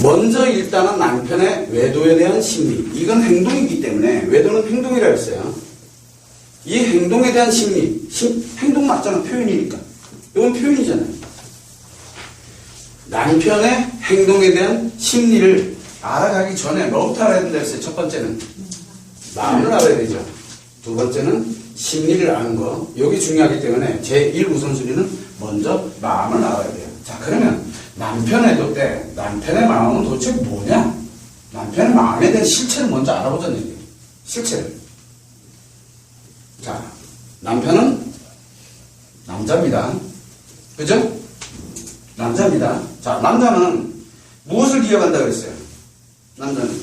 먼저 일단은 남편의 외도에 대한 심리. 이건 행동이기 때문에 외도는 행동이라 했어요. 이 행동에 대한 심리. 행동 맞잖아. 표현이니까. 이건 표현이잖아요. 남편의 행동에 대한 심리를 알아가기 전에 뭐부터 알아야 된다 했어요? 첫 번째는 마음을 알아야 되죠. 두 번째는 심리를 아는 거. 여기 중요하기 때문에 제1 우선순위는 먼저 마음을 알아야 돼요. 자, 그러면 남편의 외도 때 남편의 마음은 도대체 뭐냐? 남편의 마음에 대한 실체를 먼저 알아보자는 얘기예요. 실체를. 자, 남편은 남자입니다. 그죠? 남자입니다. 자, 남자는 무엇을 기억한다 그랬어요? 남자는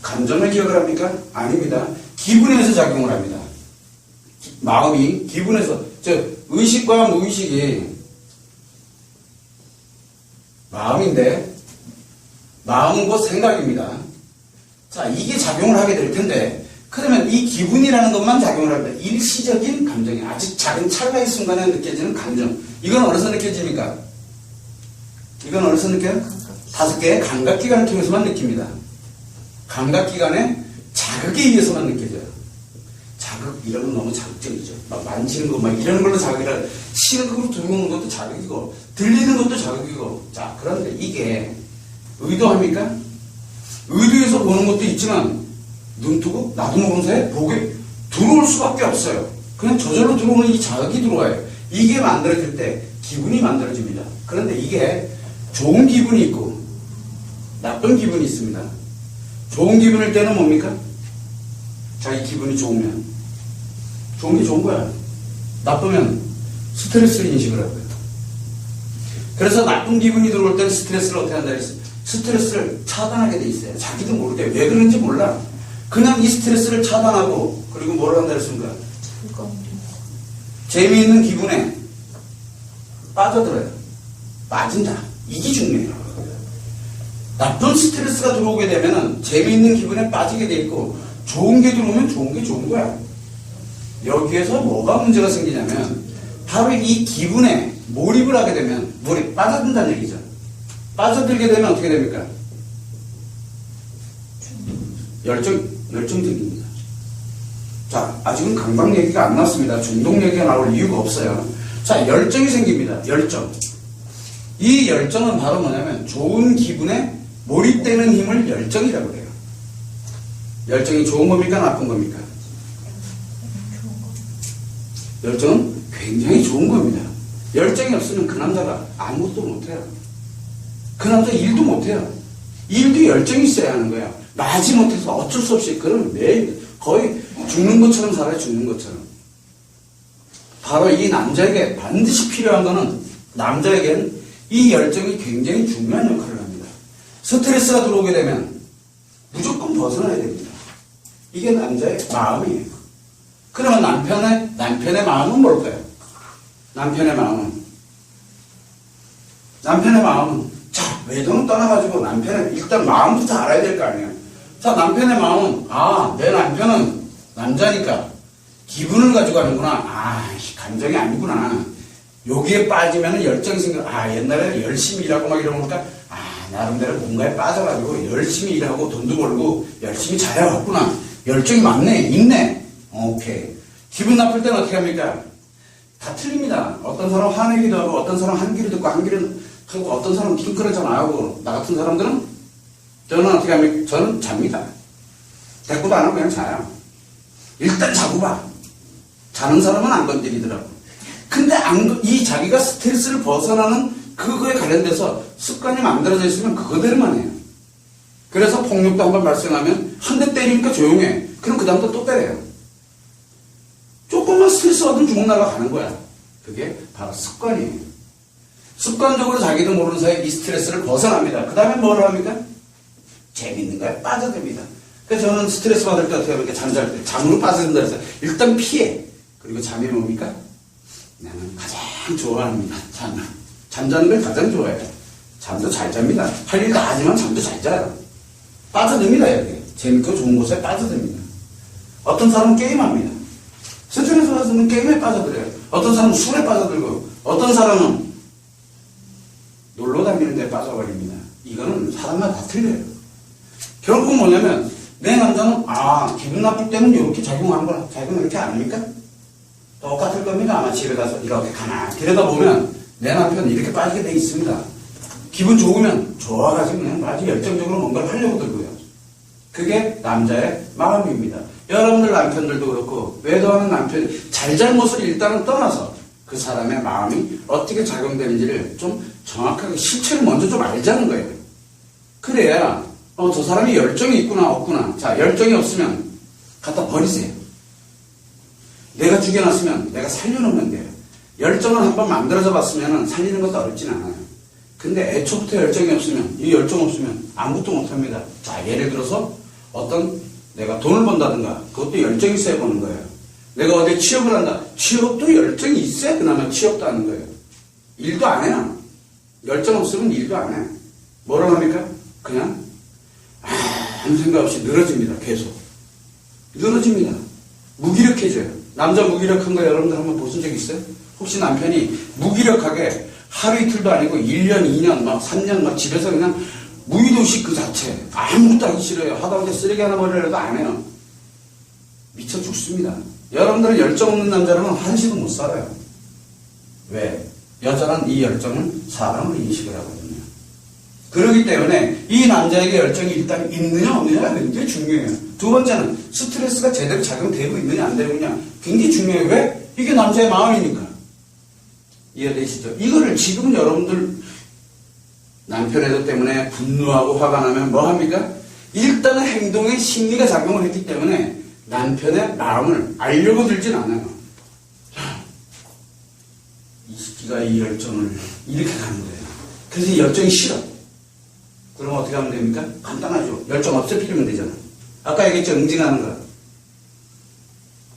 감정을 기억을 합니까? 아닙니다. 기분에서 작용을 합니다. 마음이 기분에서, 의식과 무의식이 마음인데, 마음은 곧 생각입니다. 자, 이게 작용을 하게 될 텐데, 그러면 이 기분이라는 것만 작용을 합니다. 일시적인 감정이 아주 작은 찰나의 순간에 느껴지는 감정. 이건 어디서 느껴집니까? 이건 어디서 느껴요? 5개의 감각기관을 통해서만 느낍니다. 감각기관의 자극에 의해서만 느껴져요. 자극, 이런 건 너무 자극적이죠. 막 만지는 거, 막 이런 걸로 자극이라, 시각으로 들어오는 것도 자극이고, 들리는 것도 자극이고. 자, 그런데 이게 의도합니까? 의도해서 보는 것도 있지만, 눈 뜨고, 나도 모르는 사이에 보게 들어올 수밖에 없어요. 그냥 저절로 들어오는 이 자극이 들어와요. 이게 만들어질 때 기분이 만들어집니다. 그런데 이게 좋은 기분이 있고, 나쁜 기분이 있습니다. 좋은 기분일 때는 뭡니까? 자기 기분이 좋으면 좋은 게 좋은 거야. 나쁘면 스트레스를 인식을 하고요. 그래서 나쁜 기분이 들어올 때는 스트레스를 어떻게 한다 했어요? 스트레스를 차단하게 돼 있어요. 자기도 모르게 왜 그런지 몰라. 그냥 이 스트레스를 차단하고, 그리고 뭐를 한다 했습니까? 재미있는 기분에 빠져들어요. 빠진다. 이게 중요해요. 나쁜 스트레스가 들어오게 되면 재미있는 기분에 빠지게 돼 있고, 좋은 게 들어오면 좋은 게 좋은 거야. 여기에서 뭐가 문제가 생기냐면, 바로 이 기분에 몰입을 하게 되면, 빠져든다는 얘기죠. 빠져들게 되면 어떻게 됩니까? 열정 생깁니다. 자, 아직은 강박 얘기가 안 나왔습니다. 중독 얘기가 나올 이유가 없어요. 자, 열정이 생깁니다. 열정. 이 열정은 바로 뭐냐면, 좋은 기분에 몰입되는 힘을 열정이라고 해요. 열정이 좋은 겁니까? 나쁜 겁니까? 열정은 굉장히 좋은 겁니다. 열정이 없으면 그 남자가 아무것도 못해요. 그 남자 일도 못해요. 일도 열정이 있어야 하는 거야. 마지 못해서 어쩔 수 없이, 그러면 매일 거의 죽는 것처럼 살아요. 죽는 것처럼. 바로 이 남자에게 반드시 필요한 거는, 남자에게는 이 열정이 굉장히 중요한 역할을 합니다. 스트레스가 들어오게 되면 무조건 벗어나야 됩니다. 이게 남자의 마음이에요. 그러면 남편의 마음은 뭘까요? 남편의 마음은, 자, 외도는 떠나가지고 남편의 일단 마음부터 알아야 될 거 아니에요. 자, 남편의 마음은, 내 남편은 남자니까 기분을 가지고 하는구나. 감정이 아니구나. 여기에 빠지면 열정이 생겨. 옛날에 열심히 일하고 막 이러니까, 나름대로 뭔가에 빠져가지고 열심히 일하고 돈도 벌고 열심히 잘해왔구나. 열정이 많네, 있네. 오케이. 기분 나쁠 때는 어떻게 합니까? 다 틀립니다. 어떤 사람은 화내기도 하고, 어떤 사람은 한 귀로 듣고 한 귀로 하고, 어떤 사람은 핑크를 잘 안 하고, 나 같은 사람들은, 저는 어떻게 합니까? 저는 잡니다. 대꾸도 안 하고 그냥 자요. 일단 자고 봐. 자는 사람은 안 건드리더라고. 근데 이 자기가 스트레스를 벗어나는 그거에 관련돼서 습관이 만들어져 있으면 그거대로만 해요. 그래서 폭력도 한번 발생하면 한 대 때리니까 조용해. 그럼 그 다음부터 또 때려요. 조금만 스트레스 받으면 죽어나가 가는 거야. 그게 바로 습관이에요. 습관적으로 자기도 모르는 사이에 이 스트레스를 벗어납니다. 그 다음에 뭐를 합니까? 재밌는 거에 빠져듭니다. 그래서 저는 스트레스 받을 때 어떻게 합니까? 잠잘 때 잠으로 빠져든다 해서 일단 피해. 그리고 잠이 뭡니까? 나는 가장 좋아하는 잠자는 걸 가장 좋아해요. 잠도 잘 잡니다. 할 일 다 하지만 잠도 잘 자요. 빠져듭니다. 이렇게 재밌고 좋은 곳에 빠져듭니다. 어떤 사람은 게임합니다. 스트레스 받으면 게임에 빠져들어요. 어떤 사람은 술에 빠져들고, 어떤 사람은 놀러 다니는 데 빠져버립니다. 이거는 사람마다 다 틀려요. 결국 뭐냐면 내 남자는 기분 나쁠 때는 이렇게 작용하는 거야. 작용 이렇게 안 합니까? 똑같을 겁니다. 아마 집에 가서 이렇게 가만히 들여다보면 내 남편은 이렇게 빠지게 돼 있습니다. 기분 좋으면 좋아가지고 그냥 아주 열정적으로 뭔가를 하려고 들고요. 그게 남자의 마음입니다. 여러분들 남편들도 그렇고 외도하는 남편이 잘잘못을 일단은 떠나서 그 사람의 마음이 어떻게 작용되는지를 좀 정확하게 실체를 먼저 좀 알자는 거예요. 그래야 저 사람이 열정이 있구나 없구나. 자, 열정이 없으면 갖다 버리세요. 내가 죽여놨으면 내가 살려놓으면 돼요. 열정을 한번 만들어져 봤으면 살리는 것도 어렵진 않아요. 근데 애초부터 열정이 없으면, 이 열정 없으면 아무것도 못합니다. 자, 예를 들어서 내가 돈을 번다든가 그것도 열정이 있어야 버는 거예요. 내가 어디 취업을 한다. 취업도 열정이 있어야 그나마 취업도 하는 거예요. 일도 안 해요. 열정 없으면 일도 안 해요. 뭐라고 합니까? 그냥 아무 생각 없이 늘어집니다. 계속. 늘어집니다. 무기력해져요. 남자 무기력한 거 여러분들 한번 보신 적 있어요? 혹시 남편이 무기력하게 하루 이틀도 아니고 1년, 2년, 막 3년 막 집에서 그냥 무의도식 그 자체 아무것도 하기 싫어요. 하다못해 쓰레기 하나 버리려도 안 해요. 미쳐 죽습니다. 여러분들은 열정 없는 남자라면 한시도 못 살아요. 왜? 여자는 이 열정을 사람으로 인식을 하거든요. 그렇기 때문에 이 남자에게 열정이 일단 있느냐 없느냐가 굉장히 중요해요. 두 번째는 스트레스가 제대로 작용되고 있느냐 안 되고 있느냐 굉장히 중요해요. 왜? 이게 남자의 마음이니까. 이해되시죠? 이거를 지금 여러분들 남편 애도 때문에 분노하고 화가 나면 뭐 합니까? 일단은 행동의 심리가 작용을 했기 때문에 남편의 마음을 알려고 들진 않아요. 이 새끼가 이 열정을 이렇게 가는 거예요. 그래서 이 열정이 싫어. 그럼 어떻게 하면 됩니까? 간단하죠. 열정 없애피면 되잖아. 아까 얘기했죠. 응징하는 거.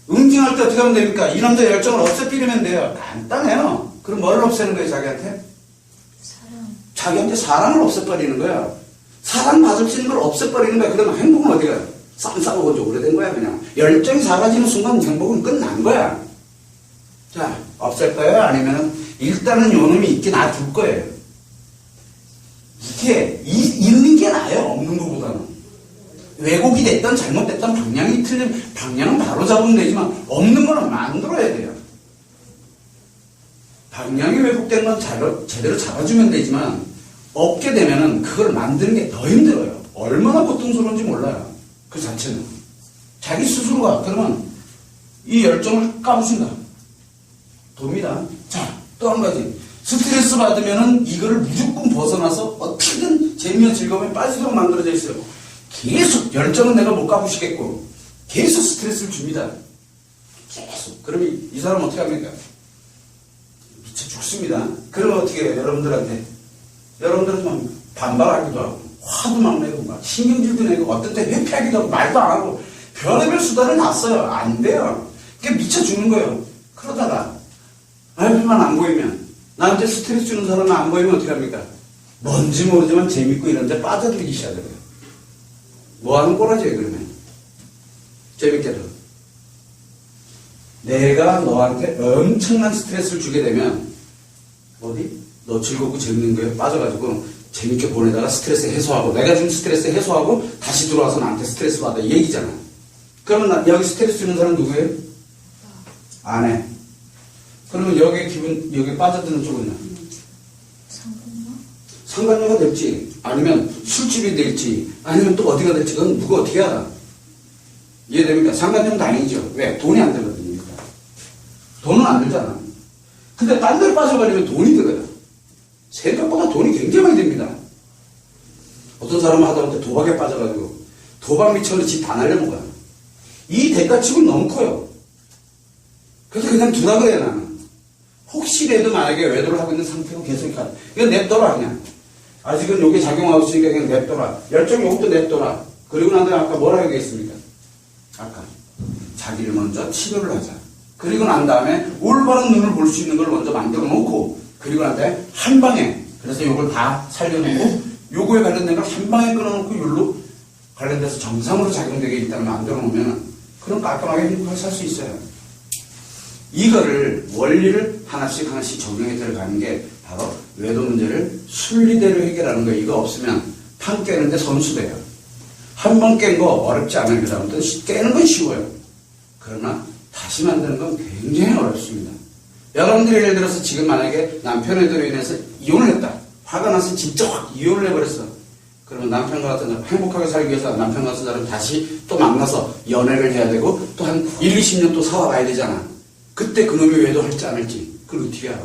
응징할 때 어떻게 하면 됩니까? 이 남자 열정을 없애피면 돼요. 간단해요. 그럼 뭘 없애는 거예요, 자기한테? 사랑. 자기한테 사랑을 없애버리는 거야. 사랑받을 수 있는 걸 없애버리는 거야. 그러면 행복은 어디 가요? 쌈 싸먹은 지 오래된 거야, 그냥. 열정이 사라지는 순간 행복은 끝난 거야. 자, 없앨 거예요? 아니면 일단은 요놈이 있게 놔둘 거예요. 이게 있는 게 나아요, 없는 것보다는. 왜곡이 됐던 잘못됐던 방향이 틀린 방향은 바로 잡으면 되지만 없는 거는 만들어야 돼요. 방향이 왜곡된 건 제대로 잡아주면 되지만 없게 되면은 그걸 만드는 게 더 힘들어요. 얼마나 고통스러운지 몰라요. 그 자체는. 자기 스스로가 그러면 이 열정을 까부신다. 돕니다. 자, 또 한 가지. 스트레스 받으면은 이거를 무조건 벗어나서 어떻게든 재미와 즐거움에 빠지도록 만들어져 있어요. 계속 열정은 내가 못 까부시겠고 계속 스트레스를 줍니다. 계속. 그러면 이 사람 어떻게 합니까? 미쳐 죽습니다. 그러면 어떻게 해요? 여러분들한테 막 반발하기도 하고 화도 막 내고 막 신경질도 내고 어떤 때 회피하기도 하고 말도 안 하고 별의별 수단을 다 써요. 안 돼요. 그게 미쳐 죽는 거예요. 그러다가 얼굴만 안 보이면 나한테 스트레스 주는 사람은 안 보이면 어떻게 합니까? 뭔지 모르지만 재밌고 이런 데 빠져들기 시작해요. 뭐 하는 꼬라지예요, 그러면? 재밌게도. 내가 너한테 엄청난 스트레스를 주게 되면, 너 즐겁고 재밌는 거에 빠져가지고 재밌게 보내다가 스트레스 해소하고, 내가 준 스트레스 해소하고 다시 들어와서 나한테 스트레스 받아. 이 얘기잖아. 그러면 여기 스트레스 주는 사람 누구예요? 아내. 그러면 여기 빠져드는 쪽은요? 상간녀가 될지, 아니면 술집이 될지, 아니면 또 어디가 될지, 그건 누가 어떻게 알아? 이해됩니까? 상간녀는 다행이죠. 왜? 돈이 안 들거든요. 일단. 돈은 안 들잖아. 근데 딴 데로 빠져버리면 돈이 들어요. 생각보다 돈이 굉장히 많이 듭니다. 어떤 사람은 하다못해 도박에 빠져가지고, 도박 미쳐서 집 다 날려먹어요. 이 대가치고는 너무 커요. 그래서 그냥 두라 그래요, 나는. 혹시라도 만약에 외도를 하고 있는 상태로 계속 이건 냅둬라, 그냥. 아직은 요게 작용하고 있으니까 그냥 냅둬라. 열정이 요것도 냅둬라. 그리고 난 다음에 아까 뭐라고 얘기했습니까? 아까. 자기를 먼저 치료를 하자. 그리고 난 다음에 올바른 눈을 볼 수 있는 걸 먼저 만들어 놓고, 그리고 난 다음에 한 방에, 그래서 요걸 다 살려놓고, 요거에 관련된 걸 한 방에 끊어놓고, 요로 관련돼서 정상으로 작용되게 일단 만들어 놓으면, 그럼 깔끔하게 행복하게 살 수 있어요. 이거를, 원리를 하나씩 적용해 들어가는 게 바로 외도 문제를 순리대로 해결하는 거예요. 이거 없으면 판 깨는데 선수돼요. 한 번 깬 거 어렵지 않아요. 그 다음부터 깨는 건 쉬워요. 그러나 다시 만드는 건 굉장히 어렵습니다. 여러분들이 예를 들어서 지금 만약에 남편에들로 인해서 이혼을 했다. 화가 나서 진짜 확 이혼을 해버렸어. 그러면 남편과 같은 사람, 행복하게 살기 위해서 남편과 같은 사람 다시 또 만나서 연애를 해야 되고 또 한 1, 20년 또 살아가야 되잖아. 그때 그놈이 외도할지 안 할지 그걸 어떻게 알아?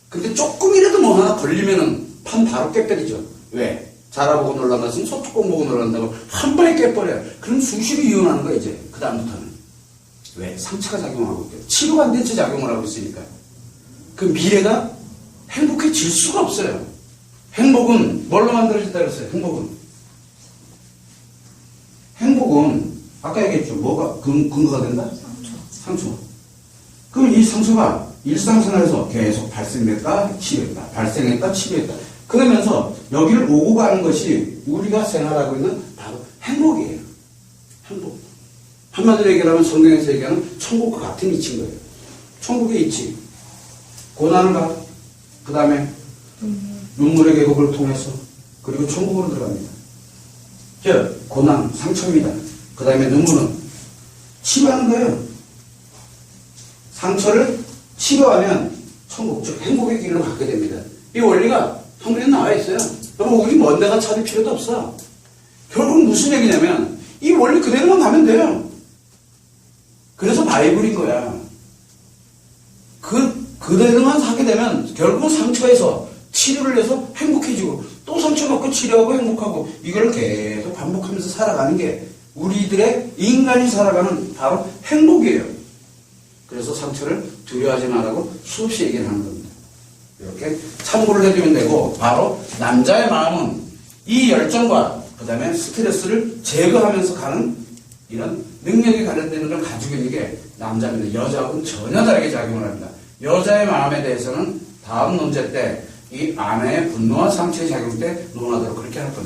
근데 조금이라도 뭐 하나 걸리면은 판 바로 깨버리죠. 왜? 자라보고 놀란다으면 소뚜껑 보고 놀란다고 한 번에 깨버려요. 그럼 수시로 이혼하는 거야 이제. 그 다음부터는. 왜? 상처가 작용하고 있대요. 치료가 안 된 채 작용을 하고 있으니까. 그 미래가 행복해질 수가 없어요. 행복은 뭘로 만들어진다 그랬어요? 행복은 아까 얘기했죠. 뭐가 근거가 된다? 상처. 그럼 이 상처가 일상생활에서 계속 발생됐다, 치료했다, 발생했다, 치료했다. 그러면서 여기를 오고 가는 것이 우리가 생활하고 있는 바로 행복이에요. 행복. 한마디로 얘기하면 성경에서 얘기하는 천국과 같은 이치인 거예요. 천국의 이치. 고난을 가. 그 다음에 눈물의 계곡을 통해서 그리고 천국으로 들어갑니다. 고난, 상처입니다. 그 다음에 눈물은 치료하는 거예요. 상처를 치료하면 천국, 즉 행복의 길로 가게 됩니다. 이 원리가 성경에 나와 있어요. 여러분 우리 먼 데가 찾을 필요도 없어. 결국 무슨 얘기냐면 이 원리 그대로만 가면 돼요. 그래서 바이블인 거야. 그대로만 하게 되면 결국은 상처에서 치료를 해서 행복해지고 또 상처받고 치료하고 행복하고 이걸 계속 반복하면서 살아가는 게 우리들의 인간이 살아가는 바로 행복이에요. 그래서 상처를 두려워하지 말라고 수없이 얘기를 하는 겁니다. 이렇게 참고를 해주면 되고 바로 남자의 마음은 이 열정과 그 다음에 스트레스를 제거하면서 가는 이런 능력이 관련되는 걸 가지고 있는 게 남자입니다. 여자하고는 전혀 다르게 작용을 합니다. 여자의 마음에 대해서는 다음 논제 때 이 아내의 분노와 상처의 작용 때 논하도록 그렇게 할 겁니다.